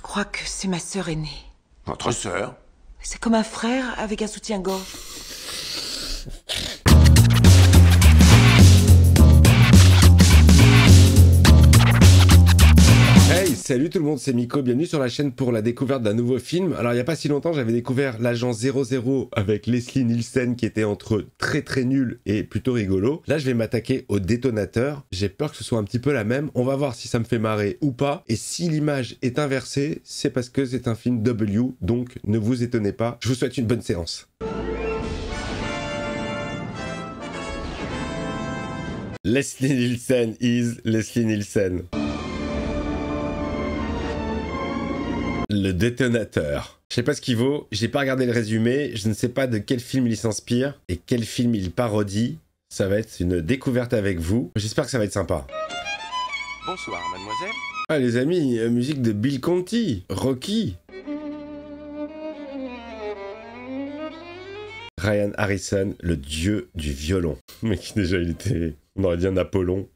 crois que c'est ma sœur aînée. Votre sœur? C'est comme un frère avec un soutien-gorge. Hey, salut tout le monde, c'est Miko, bienvenue sur la chaîne pour la découverte d'un nouveau film. Alors il n'y a pas si longtemps, j'avais découvert l'agent 00 avec Leslie Nielsen qui était entre très nul et plutôt rigolo. Là je vais m'attaquer au détonateur, j'ai peur que ce soit un petit peu la même, on va voir si ça me fait marrer ou pas. Et si l'image est inversée, c'est parce que c'est un film W, donc ne vous étonnez pas. Je vous souhaite une bonne séance. Leslie Nielsen is Leslie Nielsen. Le détonateur. Je sais pas ce qu'il vaut, j'ai pas regardé le résumé, je ne sais pas de quel film il s'inspire et quel film il parodie. Ça va être une découverte avec vous. J'espère que ça va être sympa. Bonsoir, mademoiselle. Ah les amis, musique de Bill Conti, Rocky. Ryan Harrison, le dieu du violon. Mec, déjà il était... On aurait dit un Apollon.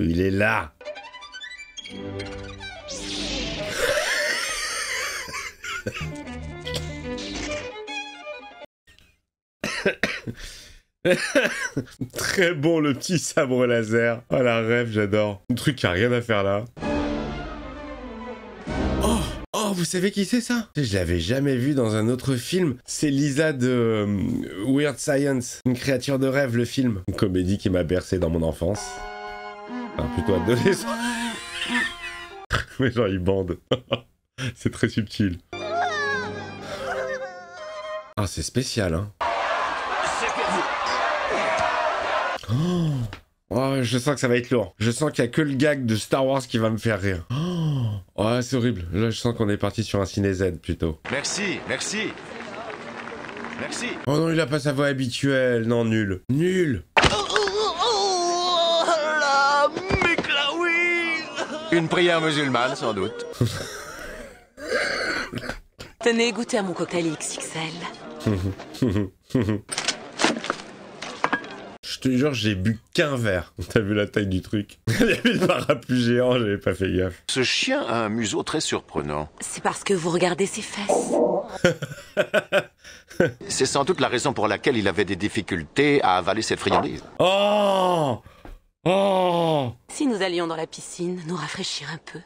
Il est là. Très bon le petit sabre laser. Oh la rêve, j'adore. Un truc qui a rien à faire là. Oh, vous savez qui c'est ça? Je l'avais jamais vu dans un autre film. C'est Lisa de Weird Science. Une créature de rêve, le film. Une comédie qui m'a bercé dans mon enfance. Enfin, plutôt adolescent. Mais genre, il bande. C'est très subtil. Ah, c'est spécial, hein. Oh, je sens que ça va être lourd. Je sens qu'il n'y a que le gag de Star Wars qui va me faire rire. Oh, c'est horrible. Là, je sens qu'on est parti sur un ciné Z, plutôt. Merci. Oh non, il a pas sa voix habituelle. Non, nul. Nul. Une prière musulmane, sans doute. Tenez, goûtez à mon cocktail XXL. Je te jure, j'ai bu qu'un verre. T'as vu la taille du truc? Il y avait le parapluie géant, j'avais pas fait gaffe. Ce chien a un museau très surprenant. C'est parce que vous regardez ses fesses. C'est sans doute la raison pour laquelle il avait des difficultés à avaler cette friandise. Oh! Oh! Si nous allions dans la piscine, nous rafraîchir un peu.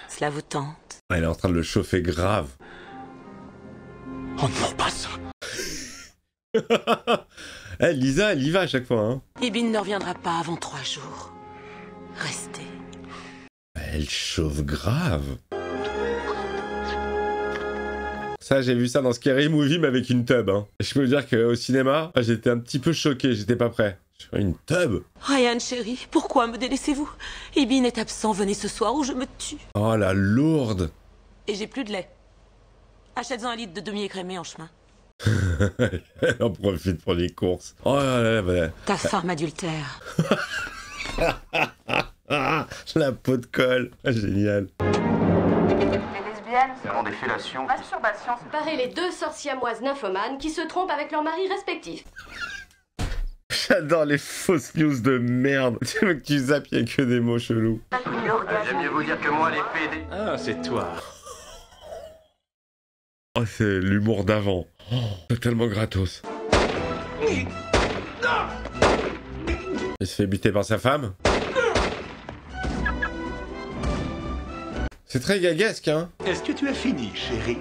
Cela vous tente? Elle est en train de le chauffer grave. Oh non, pas ça. Eh, Lisa, elle y va à chaque fois, hein. Ibin ne reviendra pas avant 3 jours. Restez. Elle chauffe grave. Ça, j'ai vu ça dans Scary Movie, mais avec une tub, hein. Je peux vous dire qu'au cinéma, j'étais un petit peu choqué, j'étais pas prêt. Une tub? Ryan, chérie, pourquoi me délaissez-vous? Ibin est absent, venez ce soir ou je me tue. Oh, la lourde. Et j'ai plus de lait. Achète-en un litre de demi-écrémé en chemin. Elle en profite pour les courses. Oh là là, là. Ta femme adultère. La peau de colle. Ah, génial. Les lesbiennes Seront des fellations. Masturbation. Pareil les deux sorciamoises nymphomanes qui se trompent avec leurs maris respectifs. J'adore les fausses news de merde. Tu veux que tu zappes, il n'y a que des mots chelous. J'aime mieux vous dire que moi, les PD... Ah, c'est toi. Oh, c'est l'humour d'avant. Oh, totalement gratos. Il se fait buter par sa femme. C'est très gaguesque, hein. Est-ce que tu as fini, chérie?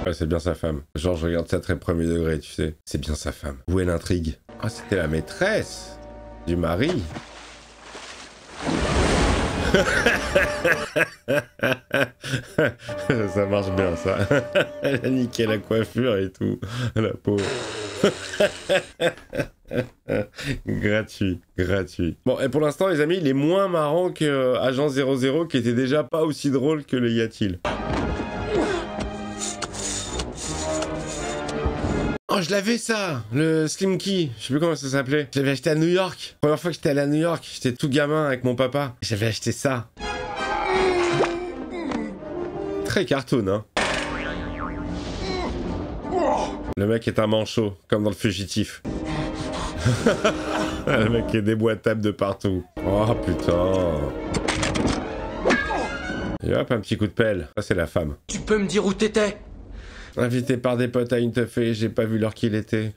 Ouais, c'est bien sa femme. Genre, je regarde ça très premier degré, tu sais. C'est bien sa femme. Où est l'intrigue? Ah, c'était la maîtresse du mari. Ça marche bien, ça. Elle a niqué la coiffure et tout. La pauvre. Gratuit. Bon, et pour l'instant, les amis, il est moins marrant que Agent 00, qui était déjà pas aussi drôle que le Y a-t-il. Oh, je l'avais ça, le Slim Key, je sais plus comment ça s'appelait. Je l'avais acheté à New York. Première fois que j'étais allé à New York, j'étais tout gamin avec mon papa. J'avais acheté ça. Très cartoon, hein. Le mec est un manchot, comme dans Le Fugitif. Le mec est déboîtable de partout. Oh putain. Et hop, un petit coup de pelle. Ça, c'est la femme. Tu peux me dire où t'étais? Invité par des potes à une teufée, j'ai pas vu l'heure qu'il était.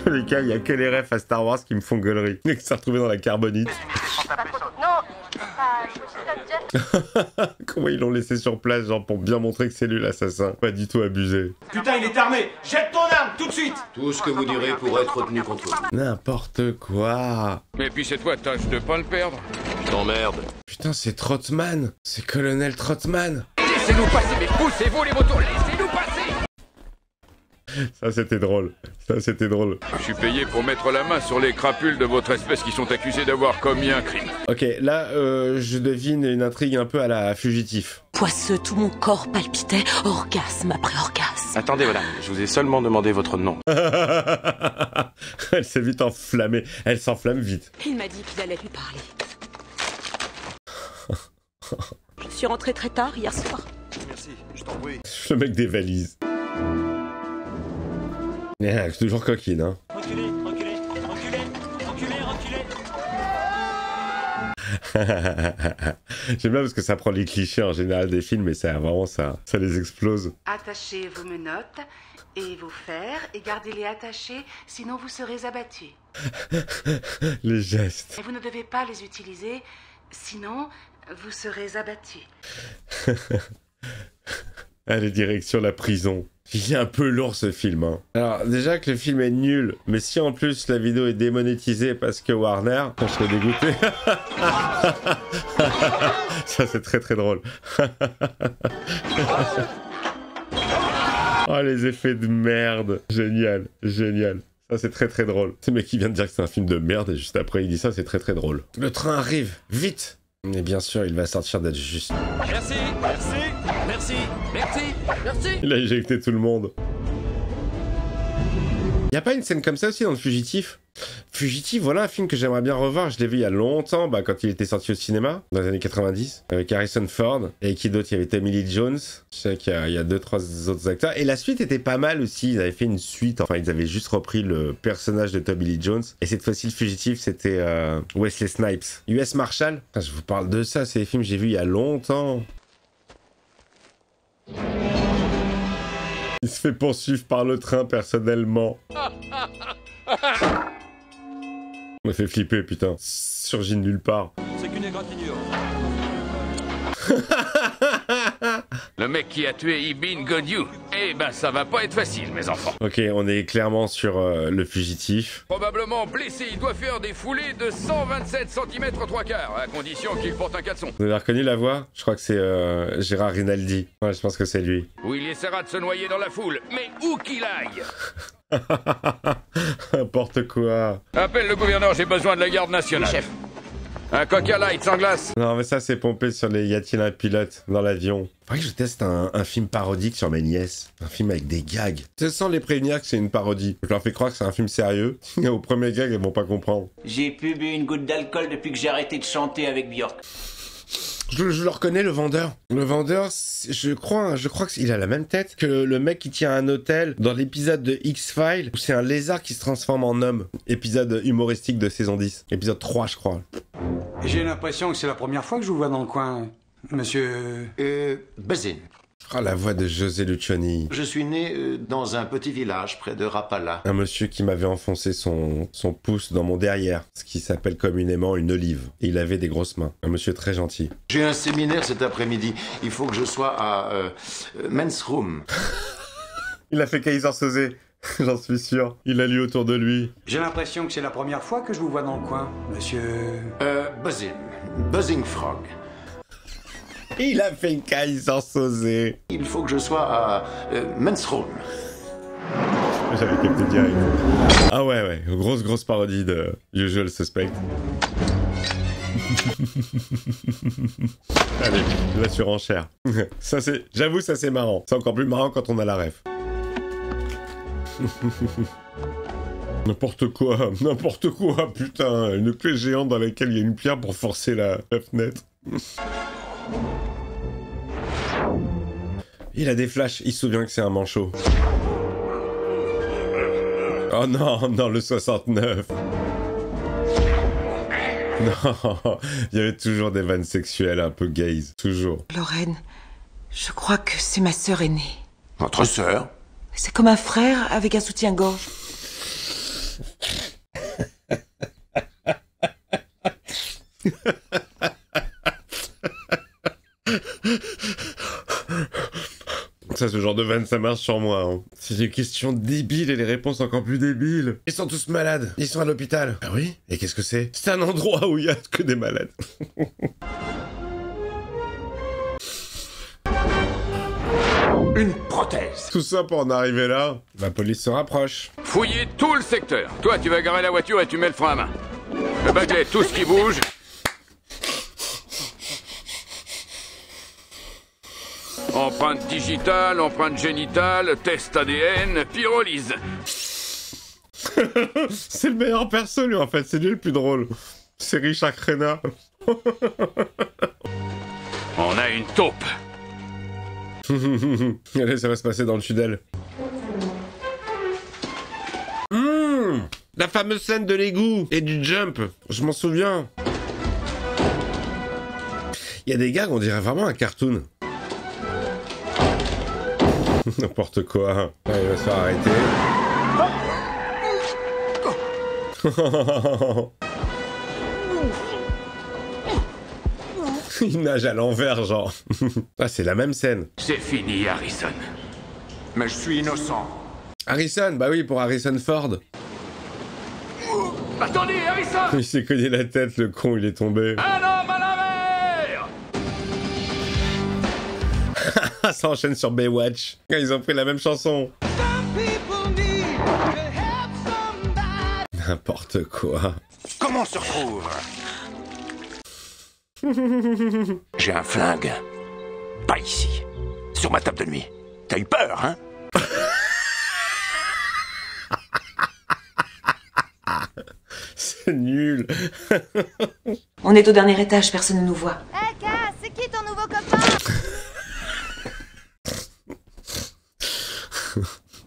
Les gars, il y a que les refs à Star Wars qui me font gueulerie. Et que ça retrouvé dans la carbonite. Comment ils l'ont laissé sur place, genre pour bien montrer que c'est lui l'assassin. Pas du tout abusé. Putain, il est armé. Jette ton arme, tout de suite. Tout ce que vous direz pourrait être tenu contre vous. N'importe quoi. Et puis c'est toi, tâche de pas le perdre. Je t'emmerde. Putain, c'est Trotman. C'est Colonel Trotman. Laissez-nous passer, mais poussez-vous les motos, laissez-nous passer. Ça, c'était drôle. Ça, c'était drôle. Je suis payé pour mettre la main sur les crapules de votre espèce qui sont accusés d'avoir commis un crime. Ok, là, je devine une intrigue un peu à la Fugitif. Poisseux, tout mon corps palpitait, orgasme après orgasme. Attendez, voilà, je vous ai seulement demandé votre nom. Elle s'est vite enflammée. Elle s'enflamme vite. Il m'a dit qu'il allait lui parler. Je suis rentrée très tard hier soir. Merci, je t'en prie. Le mec des valises. Yeah, c'est toujours coquine, hein. Reculez, reculez, reculez, reculez, reculez. J'aime bien parce que ça prend les clichés en général des films et ça vraiment ça les explose. Attachez vos menottes et vos fers et gardez-les attachés, sinon vous serez abattus. Les gestes. Et vous ne devez pas les utiliser, sinon vous serez abattus. Allez, direction la prison. Il est un peu lourd ce film, hein. Alors, déjà que le film est nul, mais si en plus la vidéo est démonétisée parce que Warner, je serais dégoûté. Ça, c'est très très drôle. Oh, les effets de merde. Génial, génial. Ça, c'est très très drôle. Ce mec qui vient de dire que c'est un film de merde et juste après il dit ça, c'est très très drôle. Le train arrive, vite. Mais bien sûr, il va sortir d'être juste. Merci, merci, merci, merci, merci. Il a éjecté tout le monde. Y a pas une scène comme ça aussi dans le Fugitif? Fugitif, voilà un film que j'aimerais bien revoir. Je l'ai vu il y a longtemps, quand il était sorti au cinéma, dans les années 90, avec Harrison Ford. Et qui d'autre? Il y avait Tommy Lee Jones. Je sais qu'il y a 2-3 autres acteurs. Et la suite était pas mal aussi. Ils avaient fait une suite. Enfin, ils avaient juste repris le personnage de Tommy Lee Jones. Et cette fois-ci, le Fugitif, c'était Wesley Snipes. US Marshal. Enfin, je vous parle de ça. C'est des films que j'ai vus il y a longtemps. Il se fait poursuivre par le train personnellement. On m'a fait flipper, putain. Surgit de nulle part. C'est qu'une égratignure. Le mec qui a tué Ibn Godyu. Eh ben, ça va pas être facile, mes enfants. Ok, on est clairement sur le Fugitif. Probablement blessé, il doit faire des foulées de 127 cm 3/4, à condition qu'il porte un caleçon. Vous avez reconnu la voix? Je crois que c'est Gérard Rinaldi. Ouais, je pense que c'est lui. Où il essaiera de se noyer dans la foule, mais où qu'il aille. N'importe quoi. Appelle le gouverneur, j'ai besoin de la garde nationale. Chef. Un Coca Light sans glace. Non, mais ça, c'est pompé sur les y a-t-il un pilote dans l'avion. Faudrait que je teste un film parodique sur mes nièces. Un film avec des gags. C'est sans les prévenir que c'est une parodie. Je leur fais croire que c'est un film sérieux. Au premier gag, elles vont pas comprendre. J'ai plus bu une goutte d'alcool depuis que j'ai arrêté de chanter avec Björk. Je le reconnais, le vendeur. Le vendeur, je crois qu'il a la même tête que le mec qui tient un hôtel dans l'épisode de X-Files où c'est un lézard qui se transforme en homme. Épisode humoristique de saison 10. Épisode 3, je crois. J'ai l'impression que c'est la première fois que je vous vois dans le coin, monsieur... Bazin. Ah, la voix de José Lucioni. Je suis né dans un petit village près de Rapala. Un monsieur qui m'avait enfoncé son pouce dans mon derrière, ce qui s'appelle communément une olive. Et il avait des grosses mains. Un monsieur très gentil. J'ai un séminaire cet après-midi. Il faut que je sois à Men's Room. Il a fait Kaiser Soze. J'en suis sûr. Il a lu autour de lui. J'ai l'impression que c'est la première fois que je vous vois dans le coin, monsieur... Buzzing. Buzzing Frog. Il a fait une Kaiser Soze. Il faut que je sois à Men's Room. J'avais capté direct. Ah ouais, grosse parodie de Usual Suspect. Allez, la surenchère. Ça c'est, j'avoue, ça c'est marrant. C'est encore plus marrant quand on a la ref. N'importe quoi, putain. Une clé géante dans laquelle il y a une pierre pour forcer la fenêtre. Il a des flashs, il se souvient que c'est un manchot. Oh non, le 69. Non, il y avait toujours des vannes sexuelles un peu gays, toujours. Lorraine, je crois que c'est ma sœur aînée. Votre sœur? C'est comme un frère avec un soutien-gorge. Ça, ce genre de vanne, ça marche sur moi. Hein. C'est des questions débiles et les réponses encore plus débiles. Ils sont tous malades. Ils sont à l'hôpital. Ah oui? Et qu'est-ce que c'est? C'est un endroit où il y a que des malades. Une prothèse. Tout ça pour en arriver là. La police se rapproche. Fouillez tout le secteur. Toi, tu vas garer la voiture et tu mets le frein à main. Le baglet, tout ce qui bouge. Empreinte digitale, empreinte génitale, test ADN, pyrolyse. C'est le meilleur perso, lui, en fait. C'est lui le plus drôle. C'est Richard Crenna. On a une taupe. Allez, ça va se passer dans le tunnel. La fameuse scène de l'égout et du jump. Je m'en souviens. Il y a des gags, on dirait vraiment un cartoon. N'importe quoi. Allez, il va se faire arrêter. Il nage à l'envers, genre. Ah, c'est la même scène. C'est fini, Harrison. Mais je suis innocent. Harrison, bah oui, pour Harrison Ford. Attendez, Harrison! Il s'est cogné la tête, le con, il est tombé. Un homme à la mer! Ça enchaîne sur Baywatch. Ils ont pris la même chanson. N'importe quoi. Comment on se retrouve? J'ai un flingue. Pas ici. Sur ma table de nuit. T'as eu peur, hein? C'est nul. On est au dernier étage, personne ne nous voit. Hé, Cass, c'est qui ton nouveau copain?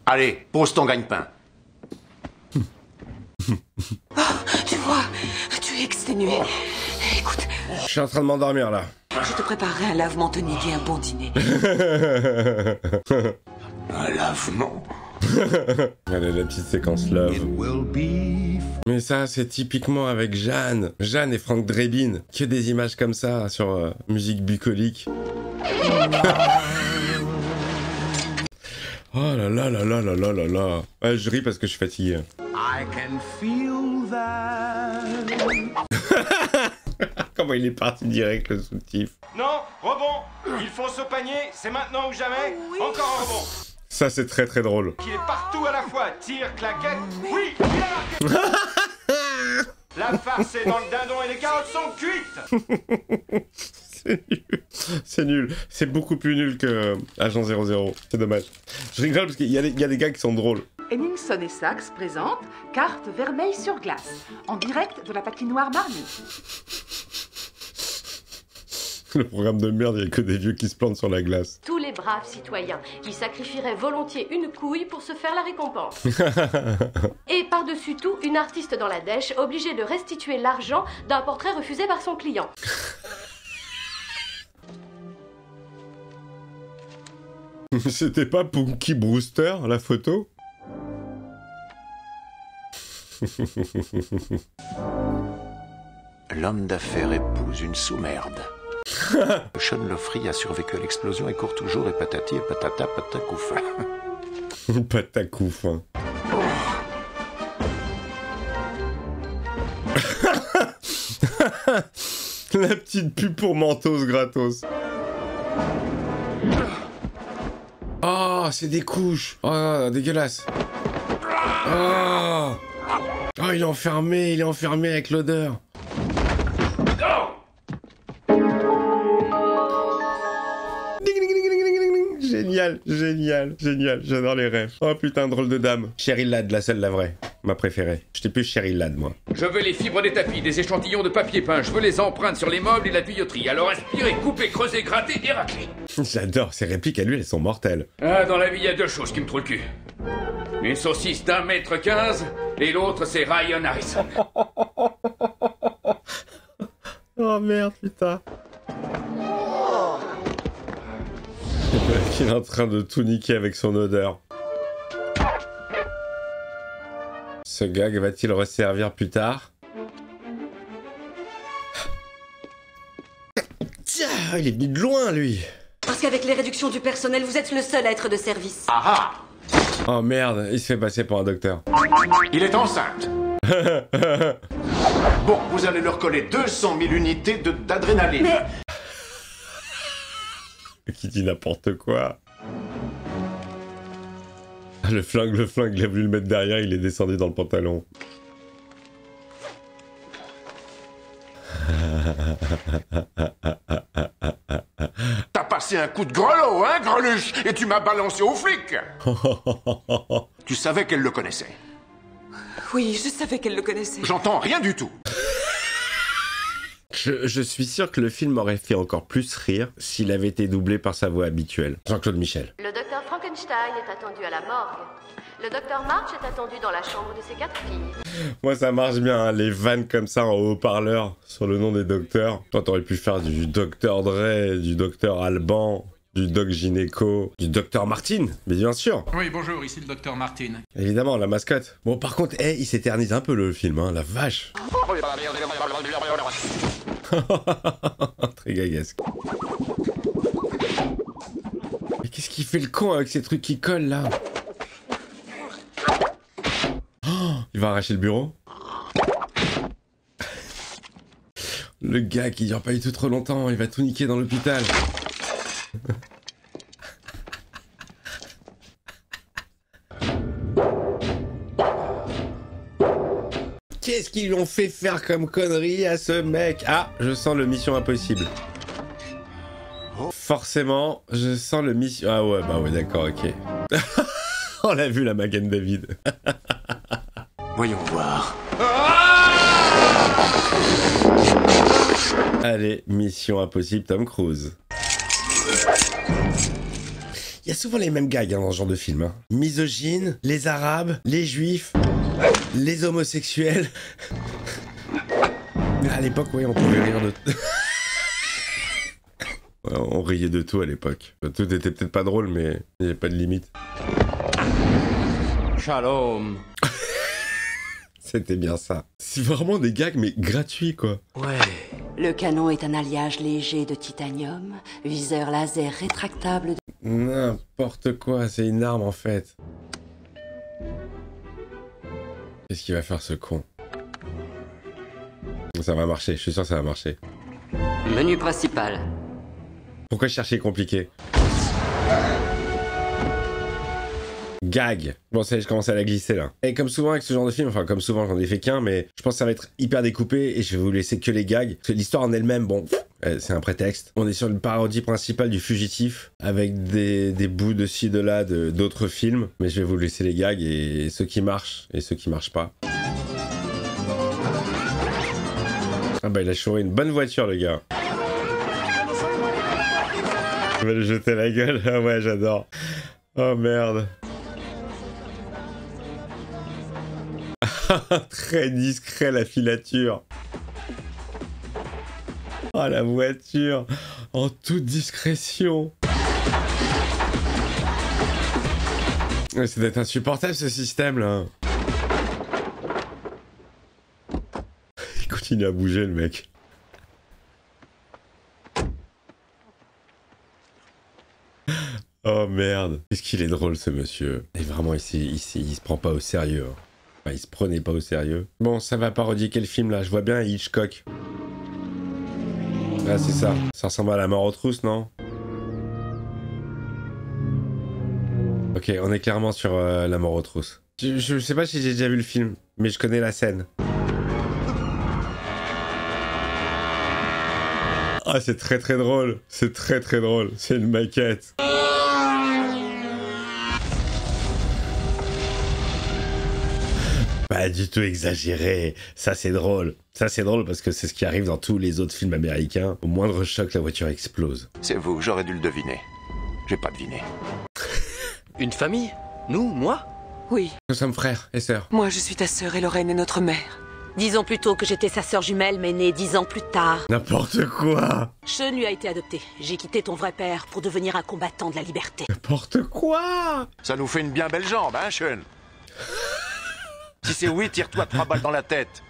Allez, pose ton gagne-pain. Oh, tu vois, tu es exténué. Écoute, Je suis en train de m'endormir, là. je te préparerai un lavement tonique et un bon dîner. Un lavement. Allez, la petite séquence love. Mais ça, c'est typiquement avec Jeanne. Jeanne et Franck Drebin. Que des images comme ça sur musique bucolique. Oh là là là là là là là là. Ouais, je ris parce que je suis fatigué. I can feel that. Comment il est parti direct, le soutif. Non, rebond. Il fonce au panier, c'est maintenant ou jamais. Encore un rebond. Ça, c'est très très drôle. Il est partout à la fois. Tire, claquette. Oui, il a marqué. La farce est dans le dindon et les carottes sont cuites. C'est nul. C'est nul. C'est beaucoup plus nul que Agent 00. C'est dommage. Je rigole parce qu'il y a des gars qui sont drôles. Henningson et Sachs présentent Carte vermeille sur glace, en direct de la patinoire Marny. Le programme de merde, il n'y a que des vieux qui se plantent sur la glace. Tous les braves citoyens qui sacrifieraient volontiers une couille pour se faire la récompense. Et par-dessus tout, une artiste dans la dèche obligée de restituer l'argent d'un portrait refusé par son client. C'était pas Punky Brewster, la photo? L'homme d'affaires épouse une sous-merde. Sean Lofry a survécu à l'explosion et court toujours et patati et patata patacoufa. Patacoufa. La petite pub pour Mentos gratos. Oh, c'est des couches. Oh, dégueulasse. Oh. Oh, il est enfermé avec l'odeur. Génial, génial, génial, j'adore les rêves. Oh putain, drôle de dame. Cheryl Ladd, la seule, la vraie. Ma préférée. J'étais plus Cheryl Ladd, moi. Je veux les fibres des tapis, des échantillons de papier peint, je veux les empreintes sur les meubles et la tuyauterie. Alors aspirez, coupez, creusez, grattez et raclez. J'adore, ces répliques à lui, elles sont mortelles. Ah, dans la vie, il y a deux choses qui me trouvent le cul. Une saucisse d'1,15 m et l'autre, c'est Ryan Harrison. Oh merde, putain. Le mec, il est en train de tout niquer avec son odeur. Ce gag va-t-il resservir plus tard? Tiens, il est venu de loin, lui. Parce qu'avec les réductions du personnel, vous êtes le seul à être de service. Ah Oh merde, il se fait passer pour un docteur. ah! Il est enceinte. Bon, vous allez leur coller 200 000 unités d'adrénaline. Mais... Qui dit n'importe quoi. Le flingue, il a voulu le mettre derrière, il est descendu dans le pantalon. T'as passé un coup de grelot, hein, greluche? Et tu m'as balancé aux flics. Tu savais qu'elle le connaissait? Oui, je savais qu'elle le connaissait. J'entends rien du tout. Je suis sûr que le film aurait fait encore plus rire s'il avait été doublé par sa voix habituelle. Jean-Claude Michel. Le docteur Frankenstein est attendu à la morgue. Le docteur March est attendu dans la chambre de ses 4 filles. Moi ça marche bien, hein, les vannes comme ça en haut-parleur sur le nom des docteurs. Toi t'aurais pu faire du docteur Dre, du docteur Alban, du doc gynéco, du docteur Martin, mais bien sûr. Oui, bonjour, ici le docteur Martin. Évidemment, la mascotte. Bon par contre, il s'éternise un peu le film, hein, la vache. Très gagasque. Mais qu'est-ce qu'il fait le con avec ces trucs qui collent là? Oh, il va arracher le bureau. Le gars qui dure pas du tout trop longtemps, il va tout niquer dans l'hôpital. Qu'est-ce qu'ils lui ont fait faire comme connerie à ce mec? Ah, je sens le Mission Impossible. Forcément, je sens le Mission... Ah ouais, bah ouais, d'accord, ok. On l'a vu, la Magen David. Voyons voir. Allez, Mission Impossible, Tom Cruise. Il y a souvent les mêmes gags dans ce genre de film. Hein. Misogyne, les Arabes, les Juifs, les homosexuels. À l'époque, oui, on pouvait rire de... Ouais, on riait de tout à l'époque. Tout était peut-être pas drôle, mais il n'y avait pas de limite. Shalom. C'était bien ça. C'est vraiment des gags, mais gratuits, quoi. Ouais. Le canon est un alliage léger de titanium, viseur laser rétractable. N'importe quoi, c'est une arme en fait. Qu'est-ce qu'il va faire ce con? Ça va marcher, je suis sûr que ça va marcher. Menu principal. Pourquoi chercher compliqué? Gag. Bon, ça y est, je commence à la glisser là. Et comme souvent avec ce genre de film, enfin comme souvent j'en ai fait qu'un, mais je pense que ça va être hyper découpé et je vais vous laisser que les gags. Parce que l'histoire en elle-même, bon, c'est un prétexte. On est sur une parodie principale du Fugitif, avec des bouts de ci, de là, d'autres films. Mais je vais vous laisser les gags et ceux qui marchent et ceux qui marchent pas. Ah bah il a chouré une bonne voiture le gars. Je vais le jeter la gueule. Ah ouais, j'adore. Oh merde. Très discret la filature. Oh la voiture. En toute discrétion. Ça doit être insupportable ce système là. Il continue à bouger le mec. Oh merde. Qu'est-ce qu'il est drôle ce monsieur. Et vraiment il se prend pas au sérieux. Hein. Enfin, il se prenait pas au sérieux. Bon, ça va parodier quel film là? Je vois bien Hitchcock. Ah c'est ça. Ça ressemble à La Mort aux trousses, non? Ok, on est clairement sur La Mort aux trousses. Je sais pas si j'ai déjà vu le film, mais je connais la scène. Ah c'est très très drôle. C'est très très drôle. C'est une maquette. Pas du tout exagéré, ça c'est drôle. Ça c'est drôle parce que c'est ce qui arrive dans tous les autres films américains. Au moindre choc, la voiture explose. C'est vous, j'aurais dû le deviner. J'ai pas deviné. Une famille? Nous? Moi? Oui. Nous sommes frères et sœurs. Moi je suis ta sœur et Lorraine est notre mère. Disons plutôt que j'étais sa sœur jumelle, mais née 10 ans plus tard. N'importe quoi. Sean lui a été adopté. J'ai quitté ton vrai père pour devenir un combattant de la liberté. N'importe quoi. Ça nous fait une bien belle jambe, hein, Sean? Si c'est oui, tire-toi 3 balles dans la tête.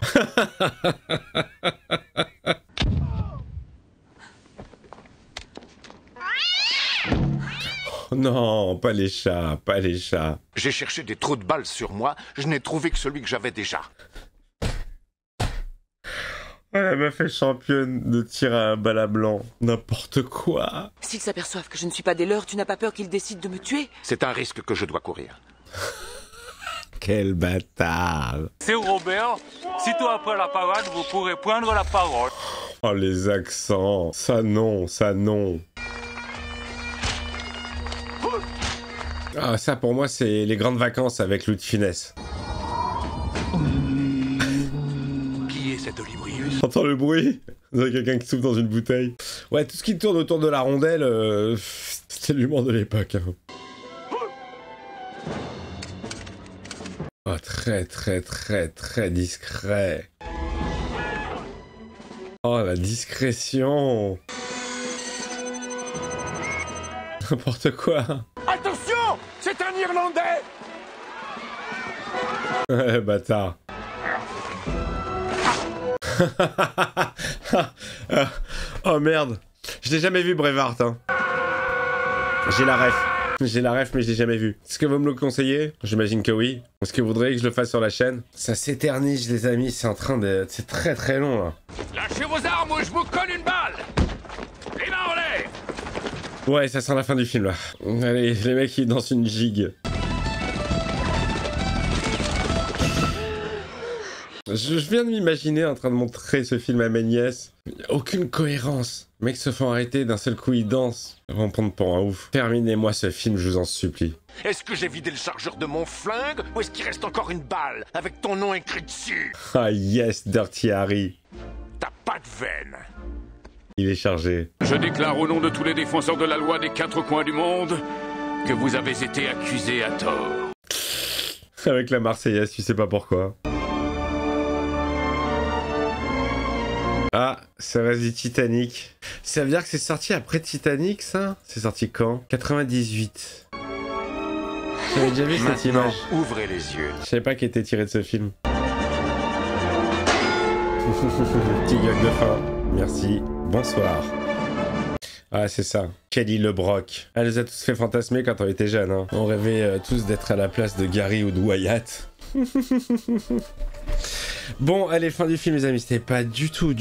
Oh non, pas les chats, pas les chats. J'ai cherché des trous de balles sur moi, je n'ai trouvé que celui que j'avais déjà. Oh, la meuf est championne de tir à balle à blanc. N'importe quoi. S'ils s'aperçoivent que je ne suis pas des leurs, tu n'as pas peur qu'ils décident de me tuer? C'est un risque que je dois courir. Quel bâtard. C'est Robert. Sitôt après la parade, vous pourrez prendre la parole. Oh, les accents. Ça non, ça non. Ah, ça pour moi, c'est les grandes vacances avec Louis de Funès. Qui est cet Olibrius? T'entends le bruit? C'est quelqu'un qui souffle dans une bouteille. Ouais, tout ce qui tourne autour de la rondelle, c'était l'humour de l'époque. Hein. Oh, très très très très discret. Oh, la discrétion. N'importe quoi. Attention! C'est un Irlandais! Ouais, bâtard. Oh merde. Je l'ai jamais vu Braveheart, hein. J'ai la ref. J'ai la ref, mais je l'ai jamais vu. Est-ce que vous me le conseillez? J'imagine que oui. Est-ce que vous voudriez que je le fasse sur la chaîne? Ça s'éternise, les amis. C'est en train de... C'est très très long, là. Lâchez vos armes ou je vous colle une balle! Les mains en l'air! Ouais, ça sent la fin du film, là. Allez, les mecs, ils dansent une gigue. Je viens de m'imaginer en train de montrer ce film à mes nièces. Aucune cohérence. Les mecs se font arrêter, d'un seul coup ils dansent. Ils vont me prendre pour un ouf. Terminez-moi ce film, je vous en supplie. Est-ce que j'ai vidé le chargeur de mon flingue ou est-ce qu'il reste encore une balle avec ton nom écrit dessus? Ah yes, Dirty Harry. T'as pas de veine. Il est chargé. Je déclare au nom de tous les défenseurs de la loi des 4 coins du monde que vous avez été accusés à tort. Avec la Marseillaise, tu sais pas pourquoi. Ah, ça reste du Titanic. Ça veut dire que c'est sorti après Titanic, ça? C'est sorti quand? 98. J'avais déjà vu cette image. Ouvrez les yeux. Je savais pas qu'il était tiré de ce film. Petit gag de fin. Merci. Bonsoir. Ah, c'est ça. Kelly LeBrock. Elle les a tous fait fantasmer quand on était jeunes. Hein. On rêvait tous d'être à la place de Gary ou de Wyatt. Bon, allez, fin du film, les amis. C'était pas du tout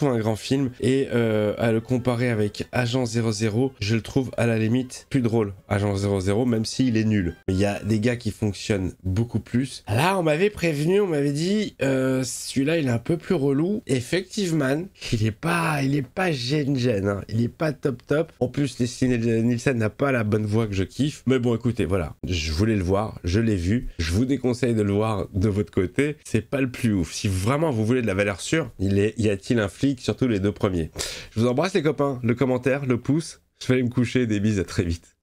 un grand film. Et à le comparer avec Agent 00, je le trouve à la limite plus drôle. Agent 00, même s'il est nul. Il y a des gars qui fonctionnent beaucoup plus. Là, on m'avait prévenu, on m'avait dit celui-là, il est un peu plus relou. Effectivement, il est pas gêne, hein. Il est pas top. En plus, Leslie Nielsen n'a pas la bonne voix que je kiffe. Mais bon, écoutez, voilà. Je voulais le voir, je l'ai vu. Je vous déconseille de le voir de votre côté. C'est pas le plus ouf. Si vraiment vous voulez de la valeur sûre, y a-t-il un flic, surtout les 2 premiers. Je vous embrasse les copains, le commentaire, le pouce. Je vais aller me coucher, des bises, à très vite.